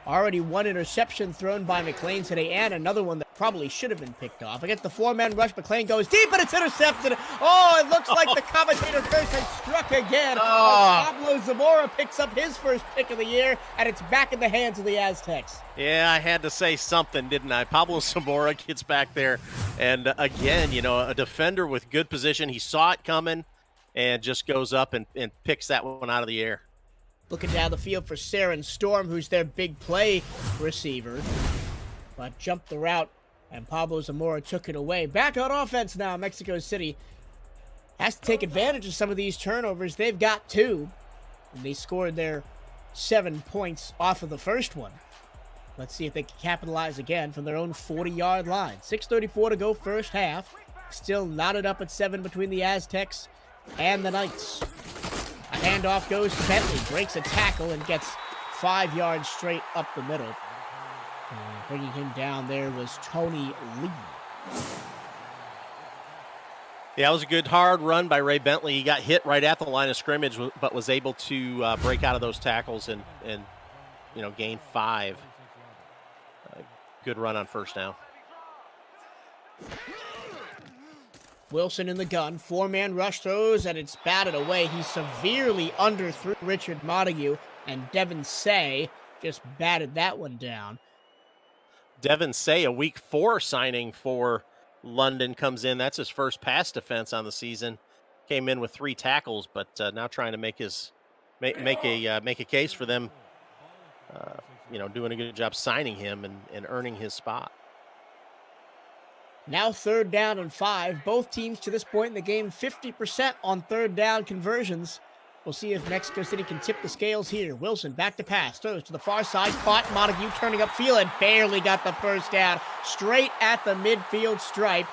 Already one interception thrown by McLean today, and another one that probably should have been picked off. Against the four-man rush, McLean goes deep, and it's intercepted. Oh, it looks like the commentator curse has struck again. Pablo Zamora picks up his first pick of the year, and it's back in the hands of the Aztecs. Yeah, I had to say something, didn't I? Pablo Zamora gets back there, and again, a defender with good position. He saw it coming and just goes up and picks that one out of the air. Looking down the field for Saren Storm, who's their big play receiver. But jumped the route, and Pablo Zamora took it away. Back on offense now, Mexico City has to take advantage of some of these turnovers. They've got 2, and they scored their 7 points off of the first one. Let's see if they can capitalize again from their own 40-yard line. 6:34 to go first half. Still knotted up at 7 between the Aztecs and the Knights. A handoff goes to Bentley, breaks a tackle, and gets 5 yards straight up the middle. And bringing him down there was Tony Lee. Yeah, it was a good hard run by Ray Bentley. He got hit right at the line of scrimmage, but was able to break out of those tackles and gain 5. Good run on first down. Wilson in the gun, 4-man rush throws, and it's batted away. He severely underthrew Richard Montague, and Devin Say just batted that one down. Devin Say, a week 4 signing for London, comes in. That's his first pass defense on the season. Came in with 3 tackles, but now trying to make a case for them. Doing a good job signing him and earning his spot. Now 3rd down and 5. Both teams to this point in the game 50% on 3rd down conversions. We'll see if Mexico City can tip the scales here. Wilson back to pass, throws to the far side, caught. Montague turning upfield and barely got the first down. Straight at the midfield stripe.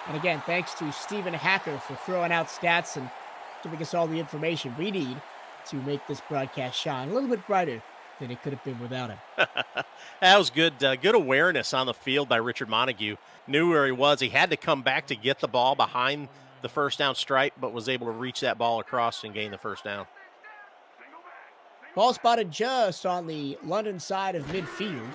And again, thanks to Stephen Hacker for throwing out stats and giving us all the information we need to make this broadcast shine a little bit brighter than it could have been without him. That was good awareness on the field by Richard Montague. Knew where he was. He had to come back to get the ball behind the first down stripe, but was able to reach that ball across and gain the first down. Ball spotted just on the London side of midfield.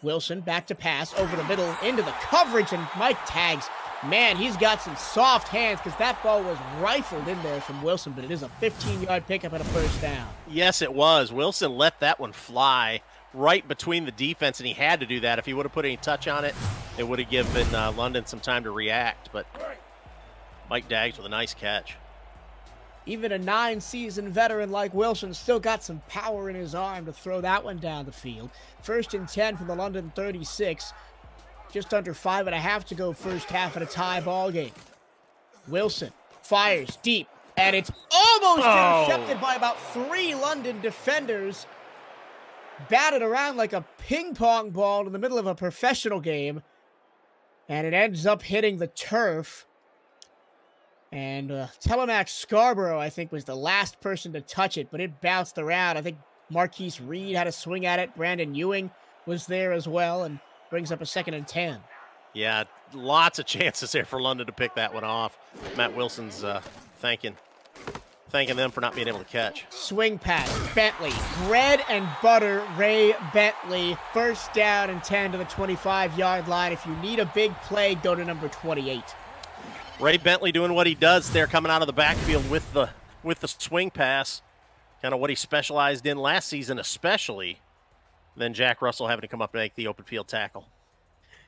Wilson back to pass over the middle into the coverage, and Mike Tags. Man, he's got some soft hands because that ball was rifled in there from Wilson, but it is a 15-yard pickup and a first down. Yes, it was. Wilson let that one fly right between the defense, and he had to do that. If he would have put any touch on it, it would have given London some time to react, but Mike Daggs with a nice catch. Even a 9-season veteran like Wilson still got some power in his arm to throw that one down the field. 1st and 10 from the London 36. Just under 5.5 to go first half in a tie ball game. Wilson fires deep, and it's almost intercepted by about 3 London defenders. Batted around like a ping pong ball in the middle of a professional game, and it ends up hitting the turf. And Telemax Scarborough, I think, was the last person to touch it, but it bounced around. I think Marquise Reed had a swing at it. Brandon Ewing was there as well, and brings up a 2nd and 10. Yeah, lots of chances there for London to pick that one off. Matt Wilson's thanking them for not being able to catch. Swing pass, Bentley. Bread and butter, Ray Bentley. 1st down and 10 to the 25-yard line. If you need a big play, go to number 28. Ray Bentley doing what he does there, coming out of the backfield with the swing pass. Kind of what he specialized in last season especially. Then Jack Russell having to come up and make the open field tackle.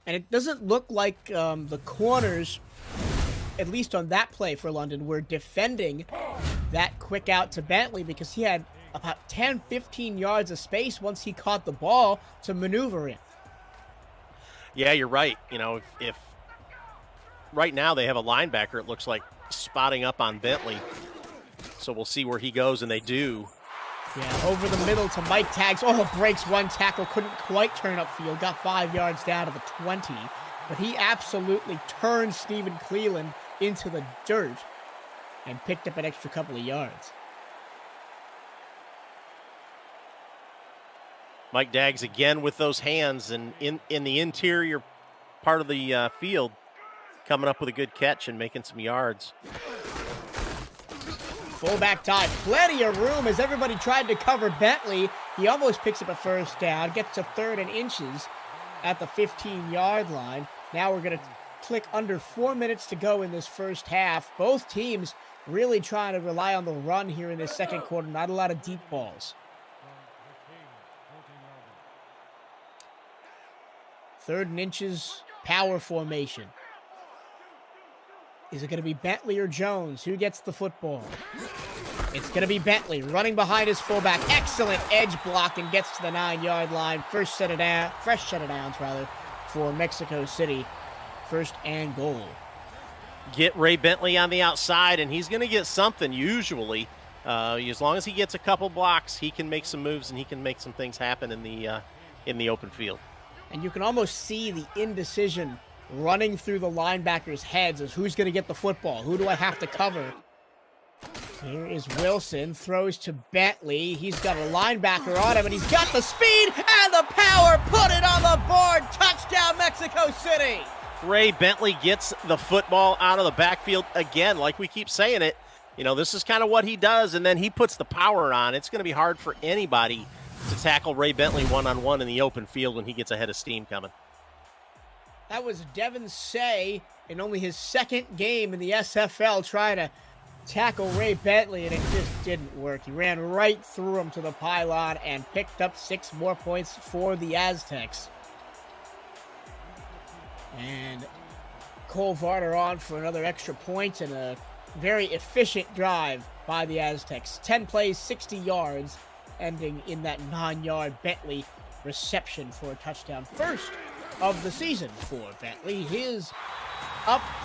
And it doesn't look like the corners, at least on that play for London, were defending that quick out to Bentley because he had about 10, 15 yards of space once he caught the ball to maneuver in. Yeah, you're right. If right now they have a linebacker, it looks like, spotting up on Bentley. So we'll see where he goes, and they do. Yeah, over the middle to Mike Tags. Oh, breaks one tackle. Couldn't quite turn upfield. Got 5 yards down to the 20. But he absolutely turned Stephen Cleland into the dirt and picked up an extra couple of yards. Mike Daggs again with those hands and in the interior part of the field, coming up with a good catch and making some yards. Fullback dive. Plenty of room as everybody tried to cover Bentley. He almost picks up a first down, gets to 3rd and inches at the 15-yard line. Now we're going to click under 4 minutes to go in this first half. Both teams really trying to rely on the run here in this second quarter. Not a lot of deep balls. 3rd and inches, power formation. Is it going to be Bentley or Jones? Who gets the football? It's going to be Bentley running behind his fullback. Excellent edge block and gets to the 9-yard line. Fresh set of downs for Mexico City. 1st and goal. Get Ray Bentley on the outside, and he's going to get something usually. As long as he gets a couple blocks, he can make some moves and he can make some things happen in the open field. And you can almost see the indecision running through the linebackers' heads as who's going to get the football. Who do I have to cover? Here is Wilson, throws to Bentley. He's got a linebacker on him, and he's got the speed and the power. Put it on the board. Touchdown, Mexico City. Ray Bentley gets the football out of the backfield again, like we keep saying it. This is kind of what he does, and then he puts the power on. It's going to be hard for anybody to tackle Ray Bentley one-on-one in the open field when he gets a head of steam coming. That was Devin Say in only his 2nd game in the SFL trying to tackle Ray Bentley, and it just didn't work. He ran right through him to the pylon and picked up 6 more points for the Aztecs. And Cole Varner on for another extra point and a very efficient drive by the Aztecs. 10 plays, 60 yards, ending in that 9-yard Bentley reception for a touchdown. First of the season for Bentley. His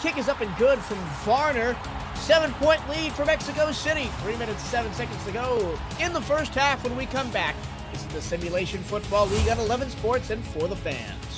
kick is up and good from Varner. 7-point lead for Mexico City. 3 minutes, 7 seconds to go in the first half when we come back. This is the Simulation Football League on 11 Sports and for the fans.